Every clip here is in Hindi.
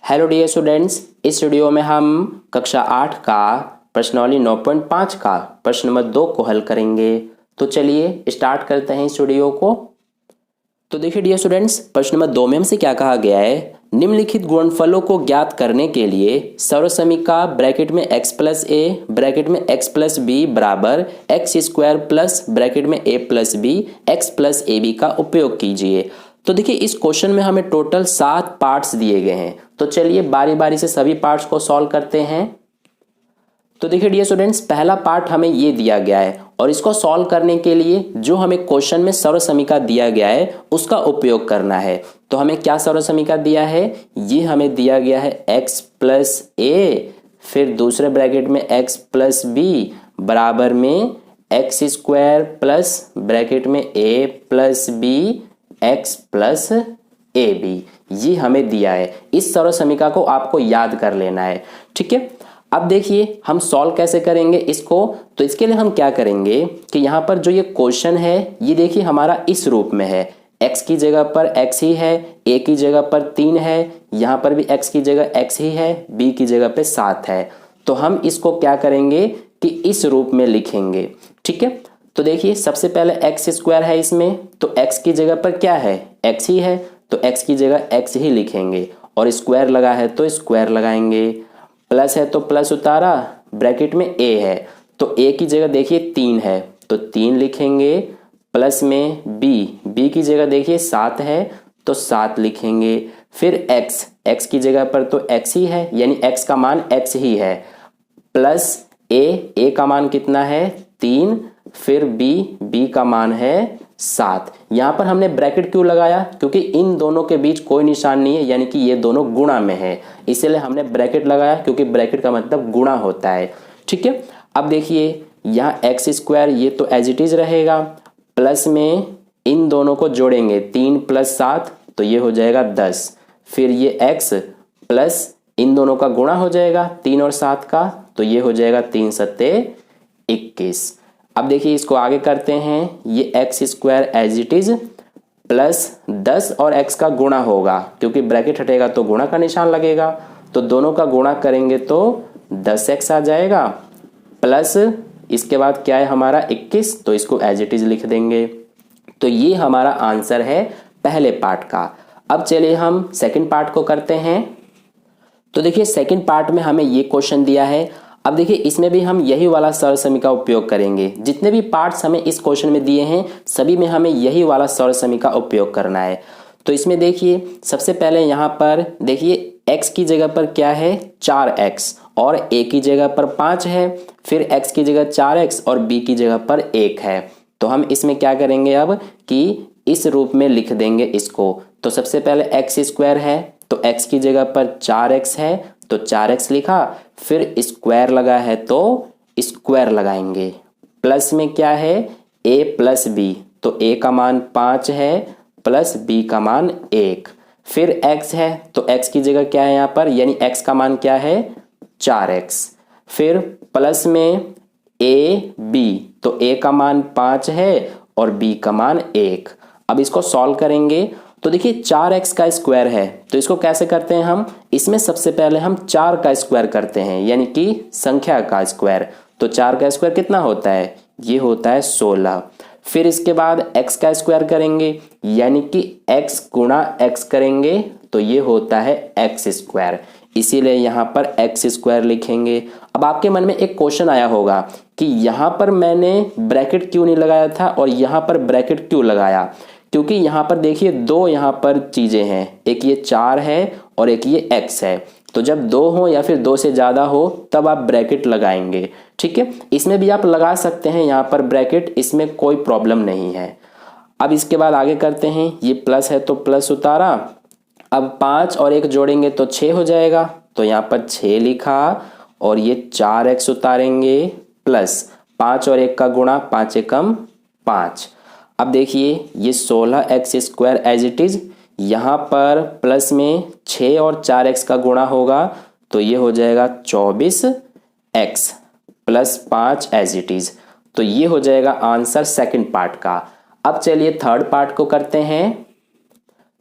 हेलो डियर स्टूडेंट्स, इस वीडियो में हम कक्षा 8 का प्रश्नावली 9.5 का प्रश्न नंबर 2 को हल करेंगे। तो चलिए स्टार्ट करते हैं इस वीडियो को। तो देखिए डियर स्टूडेंट्स, प्रश्न नंबर 2 में हमसे क्या कहा गया है। निम्नलिखित गुणनफलों को ज्ञात करने के लिए सर्वसमीका ब्रैकेट में x प्लस ए ब्रैकेट में x प्लस बी बराबर एक्स स्क्वायर प्लस ब्रैकेट में a plus B X plus A B का उपयोग कीजिए। तो देखिए इस क्वेश्चन में हमें टोटल 7 पार्ट्स दिए गए हैं। तो चलिए बारी बारी से सभी पार्ट्स को सॉल्व करते हैं। तो देखिए डियर स्टूडेंट्स, पहला पार्ट हमें ये दिया गया है और इसको सॉल्व करने के लिए जो हमें क्वेश्चन में सर्वसमीका दिया गया है उसका उपयोग करना है। तो हमें क्या सर्वसमीका दिया है, ये हमें दिया गया है x प्लस ए, फिर दूसरे ब्रैकेट में x प्लस बी बराबर में एक्स स्क्वायर प्लस ब्रैकेट में a plus B X plus A B, ये हमें दिया है। इस सर्वसमीका को आपको याद कर लेना है, ठीक है। अब देखिए हम सॉल्व कैसे करेंगे इसको। तो इसके लिए हम क्या करेंगे कि यहाँ पर जो ये क्वेश्चन है ये देखिए हमारा इस रूप में है। x की जगह पर x ही है, a की जगह पर 3 है, यहाँ पर भी x की जगह x ही है, b की जगह पे 7 है। तो हम इसको क्या करेंगे कि इस रूप में लिखेंगे, ठीक है। तो देखिए सबसे पहले एक्स स्क्वायर है इसमें, तो x की जगह पर क्या है, x ही है, तो x की जगह x ही लिखेंगे और स्क्वायर लगा है तो स्क्वायर लगाएंगे। प्लस है तो प्लस उतारा, ब्रैकेट में a है तो a की जगह देखिए 3 है तो 3 लिखेंगे। प्लस में b की जगह देखिए 7 है तो 7 लिखेंगे। फिर x की जगह पर तो x ही है यानी x का मान x ही है। प्लस a का मान कितना है 3, फिर b का मान है 7। यहाँ पर हमने ब्रैकेट क्यों लगाया, क्योंकि इन दोनों के बीच कोई निशान नहीं है यानी कि ये दोनों गुणा में है, इसीलिए हमने ब्रैकेट लगाया क्योंकि ब्रैकेट का मतलब गुणा होता है, ठीक है। अब देखिए यहाँ एक्स स्क्वायर ये तो एज इट इज रहेगा, प्लस में इन दोनों को जोड़ेंगे 3 प्लस 7 तो ये हो जाएगा 10, फिर ये x प्लस इन दोनों का गुणा हो जाएगा 3 और 7 का तो ये हो जाएगा 3 सत्ते 21। अब देखिए इसको आगे करते हैं, ये X square as it is plus 10 और x का गुणा होगा क्योंकि ब्रैकेट हटेगा तो गुणा का निशान लगेगा, तो दोनों का गुणा करेंगे तो 10x आ जाएगा। प्लस इसके बाद क्या है हमारा 21, तो इसको एज इट इज लिख देंगे। तो ये हमारा आंसर है पहले पार्ट का। अब चलिए हम सेकंड पार्ट को करते हैं। तो देखिए सेकंड पार्ट में हमें ये क्वेश्चन दिया है। अब देखिए इसमें भी हम यही वाला सर्वसमीका उपयोग करेंगे। जितने भी पार्ट्स हमें इस क्वेश्चन में दिए हैं सभी में हमें यही वाला सर्वसमीका उपयोग करना है। तो इसमें देखिए सबसे पहले यहाँ पर देखिए x की जगह पर क्या है 4x और a की जगह पर 5 है, फिर x की जगह 4x और b की जगह पर 1 है। तो हम इसमें क्या करेंगे अब कि इस रूप में लिख देंगे इसको। तो सबसे पहले एक्स स्क्वायर है तो x की जगह पर 4x है तो 4x लिखा, फिर स्क्वायर लगा है तो स्क्वायर लगाएंगे। प्लस में क्या है a प्लस बी, तो a का मान 5 है प्लस b का मान 1, फिर x है तो x की जगह क्या है यहाँ पर यानी x का मान क्या है 4x, फिर प्लस में a b, तो a का मान 5 है और b का मान 1। अब इसको सॉल्व करेंगे तो देखिए 4x का स्क्वायर है तो इसको कैसे करते हैं हम, इसमें सबसे पहले हम 4 का स्क्वायर करते हैं यानी कि संख्या का स्क्वायर। तो 4 का स्क्वायर कितना होता है, ये होता है 16। फिर इसके बाद x का स्क्वायर करेंगे यानी कि x गुणा x करेंगे तो ये होता है x स्क्वायर, इसीलिए यहाँ पर x स्क्वायर लिखेंगे। अब आपके मन में एक क्वेश्चन आया होगा कि यहाँ पर मैंने ब्रैकेट क्यों नहीं लगाया था और यहाँ पर ब्रैकेट क्यों लगाया, क्योंकि यहाँ पर देखिए दो यहाँ पर चीजें हैं, एक ये 4 है और एक ये x है। तो जब 2 हो या फिर 2 से ज्यादा हो तब आप ब्रैकेट लगाएंगे, ठीक है। इसमें भी आप लगा सकते हैं यहाँ पर ब्रैकेट, इसमें कोई प्रॉब्लम नहीं है। अब इसके बाद आगे करते हैं, ये प्लस है तो प्लस उतारा, अब 5 और 1 जोड़ेंगे तो 6 हो जाएगा तो यहाँ पर 6 लिखा और ये 4x उतारेंगे प्लस 5 और 1 का गुणा 5 एकम 5। अब देखिए ये 16x square as it is, यहाँ पर प्लस में 6 और 4x का गुणा होगा तो ये हो जाएगा 24x plus 5 as it is. तो ये हो जाएगा आंसर सेकंड पार्ट का। अब चलिए थर्ड पार्ट को करते हैं।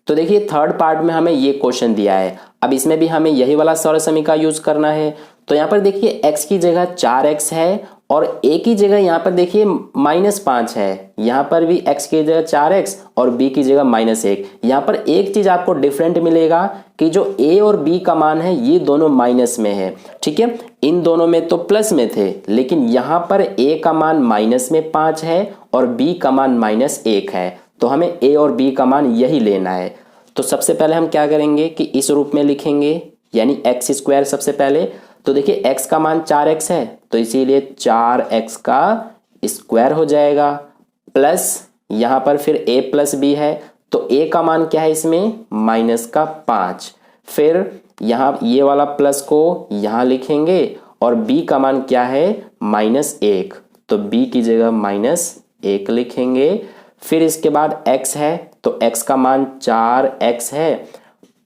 तो देखिए थर्ड पार्ट में हमें ये क्वेश्चन दिया है, अब इसमें भी हमें यही वाला सरल समीकरण यूज करना है। तो यहाँ पर देखिए x की जगह 4x है और a की जगह यहाँ पर देखिए -5 है, यहाँ पर भी x की जगह 4x और b की जगह -1। यहाँ पर एक चीज आपको डिफरेंट मिलेगा कि जो a और b का मान है ये दोनों माइनस में है, ठीक है। इन दोनों में तो प्लस में थे, लेकिन यहाँ पर a का मान -5 है और b का मान -1 है, तो हमें a और b का मान यही लेना है। तो सबसे पहले हम क्या करेंगे कि इस रूप में लिखेंगे, यानी एक्स स्क्वायर सबसे पहले। तो देखिए x का मान 4x है, तो इसीलिए 4x का स्क्वायर हो जाएगा, प्लस यहाँ पर फिर a प्लस b है, तो a का मान क्या है इसमें -5। फिर यहाँ ये वाला प्लस को यहाँ लिखेंगे और b का मान क्या है -1, तो b की जगह -1 लिखेंगे। फिर इसके बाद x है, तो x का मान 4x है,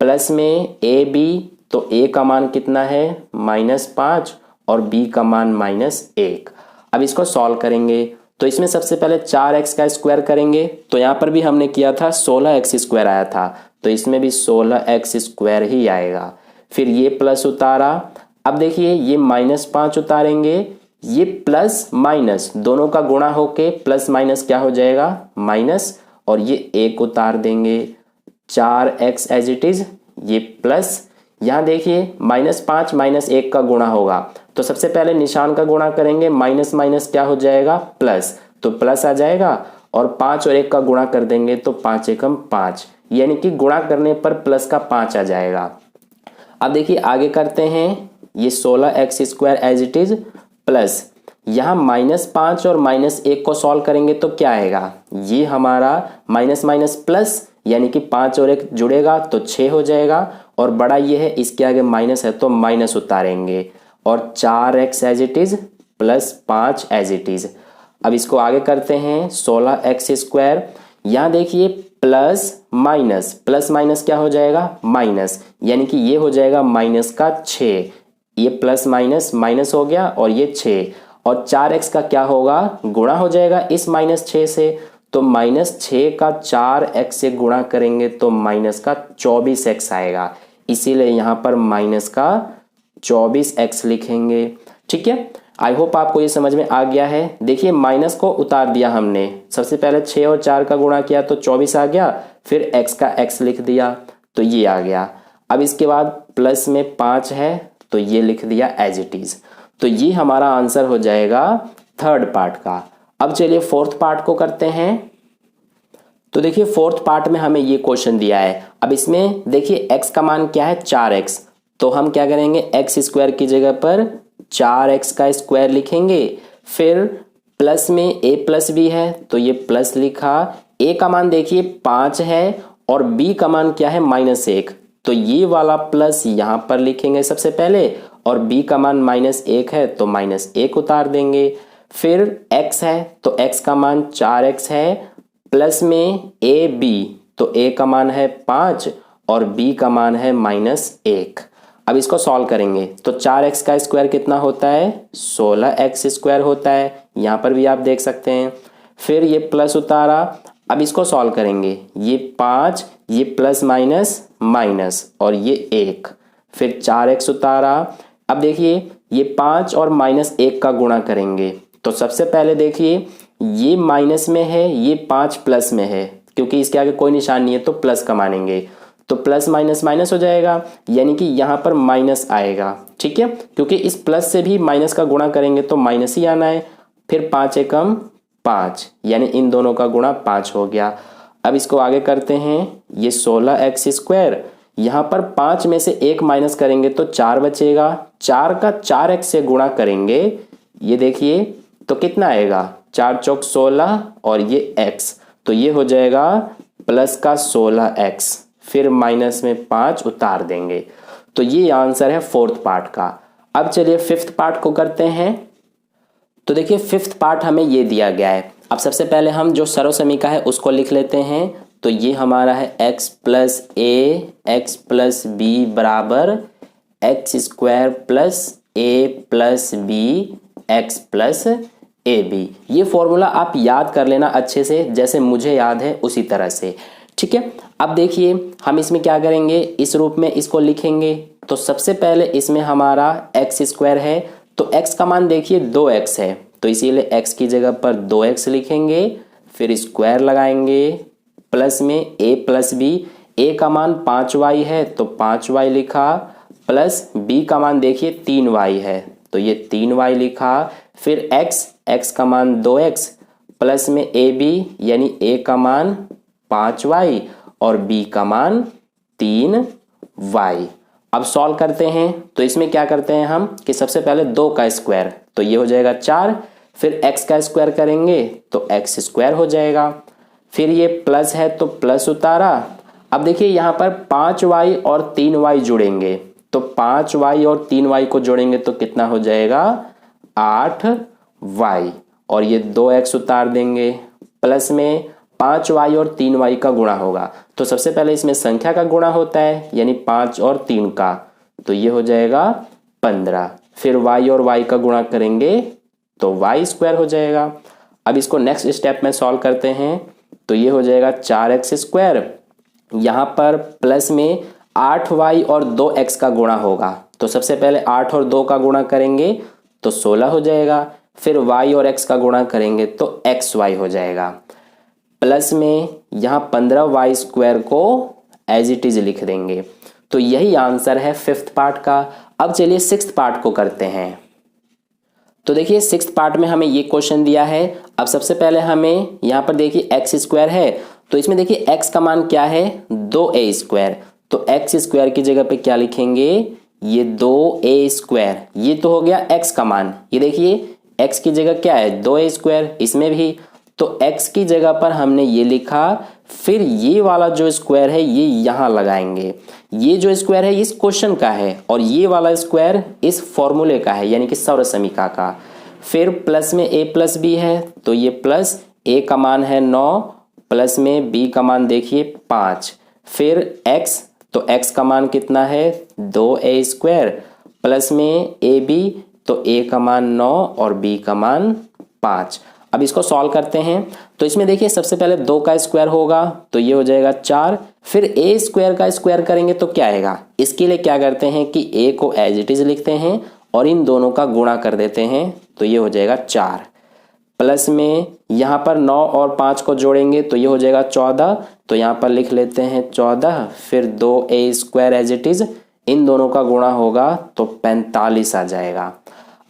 प्लस में ab, तो a का मान कितना है -5 और b का मान -1। अब इसको सॉल्व करेंगे, तो इसमें सबसे पहले 4x का स्क्वायर करेंगे, तो यहाँ पर भी हमने किया था 16x स्क्वायर आया था, तो इसमें भी 16x स्क्वायर ही आएगा। फिर ये प्लस उतारा, अब देखिए ये -5 उतारेंगे, ये प्लस माइनस दोनों का गुणा होके प्लस माइनस क्या हो जाएगा माइनस, और ये 1 उतार देंगे, 4x एज इट इज, ये प्लस, यहाँ देखिए -5 -1 का गुणा होगा, तो सबसे पहले निशान का गुणा करेंगे, माइनस माइनस क्या हो जाएगा प्लस, तो प्लस आ जाएगा, और 5 और 1 का गुणा कर देंगे तो 5 एकम 5, यानी कि गुणा करने पर प्लस का 5 आ जाएगा। अब देखिए आगे करते हैं, ये 16x square as it is plus, यहाँ -5 और -1 को सॉल्व करेंगे तो क्या आएगा, ये हमारा माइनस माइनस प्लस, यानी कि 5 और 1 जुड़ेगा तो 6 हो जाएगा, और बड़ा ये है इसके आगे माइनस है तो माइनस उतारेंगे, और 4x as it is plus 5 as it is. अब इसको आगे करते हैं, 16x स्क्वायर, यहाँ देखिए प्लस माइनस क्या हो जाएगा माइनस, यानी कि ये हो जाएगा माइनस का 6, ये प्लस माइनस माइनस हो गया और ये 6, और 4x का क्या होगा गुणा हो जाएगा इस -6 से, तो -6 का 4x से गुणा करेंगे तो माइनस का 24x आएगा, इसीलिए यहाँ पर माइनस का 24x लिखेंगे, ठीक है। आई होप आपको ये समझ में आ गया है। देखिए माइनस को उतार दिया हमने, सबसे पहले 6 और 4 का गुणा किया तो 24 आ गया, फिर x का x लिख दिया तो ये आ गया। अब इसके बाद प्लस में 5 है तो ये लिख दिया एज इट इज, तो ये हमारा आंसर हो जाएगा थर्ड पार्ट का। अब चलिए फोर्थ पार्ट को करते हैं। तो देखिए फोर्थ पार्ट में हमें ये क्वेश्चन दिया है, अब इसमें देखिए x का मान क्या है 4x, तो हम क्या करेंगे x स्क्वायर की जगह पर 4x का स्क्वायर लिखेंगे, फिर प्लस में a प्लस b है तो ये प्लस लिखा, a का मान देखिए 5 है और b का मान क्या है -1, तो ये वाला प्लस यहाँ पर लिखेंगे सबसे पहले, और b का मान -1 है तो -1 उतार देंगे। फिर x है तो x का मान 4x है, प्लस में ab, तो a का मान है 5 और b का मान है -1। अब इसको सॉल्व करेंगे तो 4x का स्क्वायर कितना होता है 16x स्क्वायर होता है, यहाँ पर भी आप देख सकते हैं। फिर ये प्लस उतारा, अब इसको सॉल्व करेंगे, ये 5, ये प्लस माइनस माइनस और ये 1, फिर 4x उतारा। अब देखिए ये 5 और -1 का गुणा करेंगे, तो सबसे पहले देखिए ये माइनस में है, ये 5 प्लस में है, क्योंकि इसके आगे कोई निशान नहीं है तो प्लस का मानेंगे, तो प्लस माइनस माइनस हो जाएगा, यानी कि यहाँ पर माइनस आएगा, ठीक है, क्योंकि इस प्लस से भी माइनस का गुणा करेंगे तो माइनस ही आना है। फिर 5 एकम 5, यानी इन दोनों का गुणा 5 हो गया। अब इसको आगे करते हैं, ये 16x स्क्वायर, यहाँ पर 5 में से 1 माइनस करेंगे तो 4 बचेगा, 4 का 4x से गुणा करेंगे, ये देखिए तो कितना आएगा 4 चौक 16 और ये x, तो ये हो जाएगा प्लस का 16x, फिर माइनस में 5 उतार देंगे, तो ये आंसर है फोर्थ पार्ट का। अब चलिए फिफ्थ पार्ट को करते हैं। तो देखिए फिफ्थ पार्ट हमें ये दिया गया है, अब सबसे पहले हम जो सर्व समीकरण है उसको लिख लेते हैं। तो ये हमारा है x plus a x plus b बराबर x square plus a plus b x plus A B. ये फॉर्मूला आप याद कर लेना अच्छे से, जैसे मुझे याद है उसी तरह से, ठीक है। अब देखिए हम इसमें क्या करेंगे, इस रूप में इसको लिखेंगे। तो सबसे पहले इसमें हमारा एक्स स्क्वायर है, तो एक्स का मान देखिए 2x है, तो इसीलिए x की जगह पर 2x लिखेंगे, फिर स्क्वायर लगाएंगे, प्लस में a प्लस बी, a का मान 5y है तो 5y लिखा, प्लस b का मान देखिए 3y है तो ये 3y लिखा, फिर x का मान 2x, प्लस में ab यानी a का मान 5y और b का मान 3y। अब सॉल्व करते हैं, तो इसमें क्या करते हैं हम कि सबसे पहले 2 का स्क्वायर, तो ये हो जाएगा 4, फिर x का स्क्वायर करेंगे तो x स्क्वायर हो जाएगा, फिर ये प्लस है तो प्लस उतारा। अब देखिए यहाँ पर 5y और 3y जुड़ेंगे, तो 5y और 3y को जोड़ेंगे तो कितना हो जाएगा 8y, और ये 2x उतार देंगे, प्लस में 5y और 3y का गुणा होगा, तो सबसे पहले इसमें संख्या का गुणा होता है यानी 5 और 3 का, तो ये हो जाएगा 15, फिर y और y का गुणा करेंगे तो y स्क्वायर हो जाएगा। अब इसको नेक्स्ट स्टेप में सॉल्व करते हैं, तो ये हो जाएगा 4x स्क्वायर, यहाँ पर प्लस में 8y और 2x का गुणा होगा, तो सबसे पहले 8 और 2 का गुणा करेंगे तो 16 हो जाएगा, फिर y और x का गुणा करेंगे तो xy हो जाएगा, प्लस में यहाँ 15y स्क्वायर को एज इट इज लिख देंगे। तो यही आंसर है 5th पार्ट का। अब चलिए 6th पार्ट को करते हैं। तो देखिए 6th पार्ट में हमें ये क्वेश्चन दिया है। अब सबसे पहले हमें यहाँ पर देखिए एक्स स्क्वायर है, तो इसमें देखिए x का मान क्या है 2a स्क्वायर, तो x स्क्वायर की जगह पे क्या लिखेंगे, ये 2a स्क्वायर, ये तो हो गया x का मान। ये देखिए x की जगह क्या है 2a स्क्वायर, इसमें भी, तो x की जगह पर हमने ये लिखा, फिर ये वाला जो स्क्वायर है ये यहाँ लगाएंगे। ये जो स्क्वायर है इस क्वेश्चन का है और ये वाला स्क्वायर इस फॉर्मूले का है यानी कि सौरसमीका का। फिर प्लस में a प्लस बी है, तो ये प्लस a का मान है 9, प्लस में b का मान देखिए 5, फिर x, तो x का मान कितना है 2a स्क्वायर, प्लस में ab, तो a का मान 9 और b का मान 5। अब इसको सॉल्व करते हैं, तो इसमें देखिए सबसे पहले 2 का स्क्वायर होगा तो ये हो जाएगा 4, फिर a स्क्वायर का स्क्वायर करेंगे तो क्या आएगा। इसके लिए क्या करते हैं कि a को एज इट इज लिखते हैं और इन दोनों का गुणा कर देते हैं, तो ये हो जाएगा 4, प्लस में यहाँ पर 9 और 5 को जोड़ेंगे तो ये हो जाएगा 14, तो यहाँ पर लिख लेते हैं 14, फिर 2a square as it is, इन दोनों का गुणा होगा तो 45 आ जाएगा।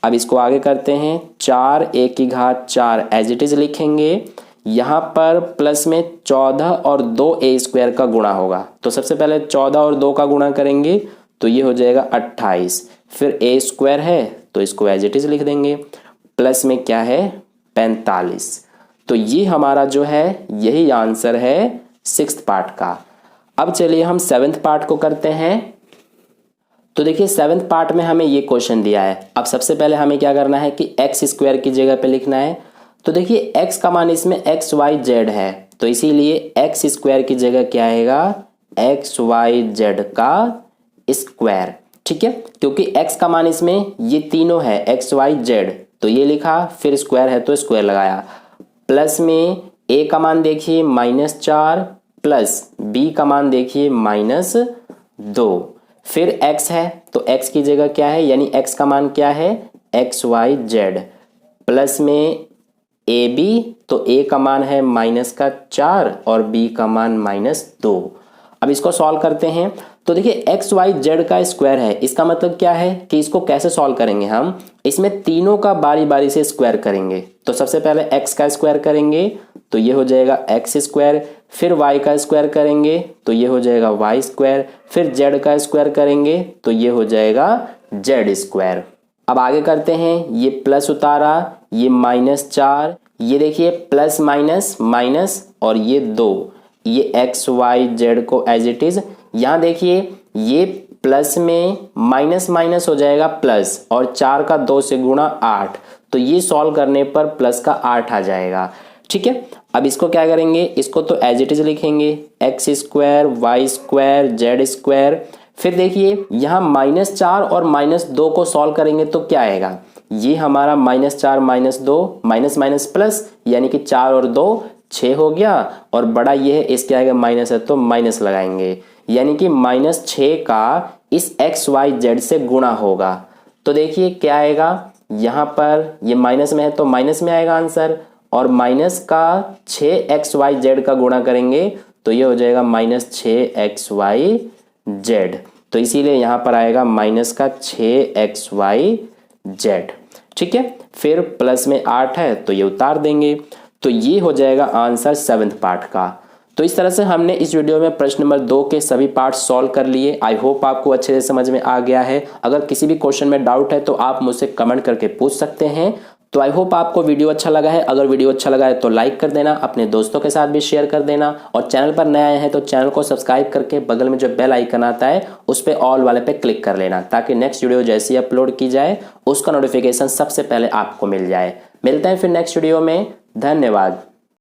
अब इसको आगे करते हैं, 4a की घात 4 एज इट इज लिखेंगे, यहाँ पर प्लस में 14 और 2a स्क्वायर का गुणा होगा, तो सबसे पहले 14 और 2 का गुणा करेंगे तो ये हो जाएगा 28, फिर a स्क्वायर है तो इसको एज इट इज लिख देंगे, प्लस में क्या है 45। तो ये हमारा जो है यही आंसर है 6th पार्ट का। अब चलिए हम 7th पार्ट को करते हैं। तो देखिए 7th पार्ट में हमें ये क्वेश्चन दिया है। अब सबसे पहले हमें क्या करना है कि एक्स स्क्वायर की जगह पे लिखना है, तो देखिए x का मान इसमें एक्स वाई जेड है, तो इसीलिए एक्स स्क्वायर की जगह क्या आएगा एक्स वाई जेड का स्क्वायर, ठीक है, क्योंकि x का मान इसमें ये तीनों है एक्स वाई जेड, तो ये लिखा, फिर स्क्वायर है तो स्क्वायर लगाया, प्लस में a का मान देखिए -4, प्लस b का मान देखिए -2, फिर x है तो x की जगह क्या है यानी x का मान क्या है एक्स वाई जेड, प्लस में ab, तो a का मान है -4 और b का मान -2। अब इसको सॉल्व करते हैं, तो देखिए एक्स वाई जेड का स्क्वायर है, इसका मतलब क्या है कि इसको कैसे सॉल्व करेंगे हम, इसमें तीनों का बारी बारी से स्क्वायर करेंगे। तो सबसे पहले x का स्क्वायर करेंगे तो ये हो जाएगा एक्स स्क्वायर, फिर y का स्क्वायर करेंगे तो ये हो जाएगा वाई स्क्वायर, फिर z का स्क्वायर करेंगे तो ये हो जाएगा जेड स्क्वायर। अब आगे करते हैं, ये प्लस उतारा, ये -4, ये देखिए प्लस माइनस माइनस और ये 2, ये एक्स वाई जेड को एज इट इज, यहाँ देखिए ये प्लस में माइनस माइनस हो जाएगा प्लस, और 4 का 2 से गुणा 8, तो ये सॉल्व करने पर प्लस का 8 आ जाएगा, ठीक है। अब इसको क्या करेंगे, इसको तो एज इट इज लिखेंगे X square Y square Z square, फिर देखिए यहाँ -4 और -2 को सॉल्व करेंगे तो क्या आएगा, ये हमारा -4 -2 माइनस माइनस प्लस यानी कि 4 और 2 6 हो गया, और बड़ा ये है इसके आगे माइनस है तो माइनस लगाएंगे, यानी कि -6 का इस एक्स वाई जेड से गुणा होगा। तो देखिए क्या आएगा, यहाँ पर ये माइनस में है तो माइनस में आएगा आंसर, और माइनस का 6xyz का गुणा करेंगे तो ये हो जाएगा -6xyz। तो इसीलिए यहाँ पर आएगा माइनस का 6xyz। ठीक है, फिर प्लस में 8 है तो ये उतार देंगे। तो ये हो जाएगा आंसर 7th पार्ट का। तो इस तरह से हमने इस वीडियो में प्रश्न नंबर 2 के सभी पार्ट सॉल्व कर लिए। आई होप आपको अच्छे से समझ में आ गया है। अगर किसी भी क्वेश्चन में डाउट है तो आप मुझसे कमेंट करके पूछ सकते हैं। तो आई होप आपको वीडियो अच्छा लगा है। अगर वीडियो अच्छा लगा है तो लाइक कर देना, अपने दोस्तों के साथ भी शेयर कर देना, और चैनल पर नए आए हैं तो चैनल को सब्सक्राइब करके बगल में जो बेल आइकन आता है उस पर ऑल वाले पे क्लिक कर लेना, ताकि नेक्स्ट वीडियो जैसे ही अपलोड की जाए उसका नोटिफिकेशन सबसे पहले आपको मिल जाए। मिलते हैं फिर नेक्स्ट वीडियो में। धन्यवाद।